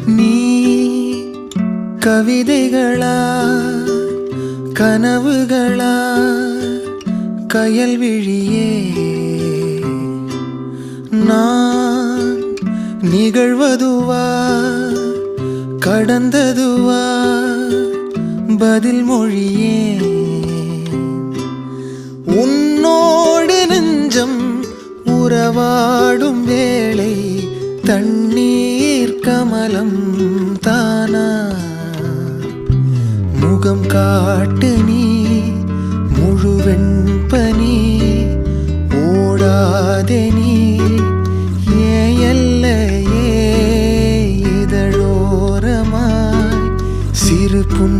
நீ கவிதைகளா கனவுகளா கயல் விழியே நான் நிகழ்வதுவா கடந்ததுவா பதில் மொழியே உன்னோடு நெஞ்சம் உறவாடும் வேளை தண்ணீர் கமலம் தானா முகம் காட்டு நீ முழுவெண் பனி ஓடாதே நீ ஏன் எல்லையே இதழோரமாய் சிறு புன்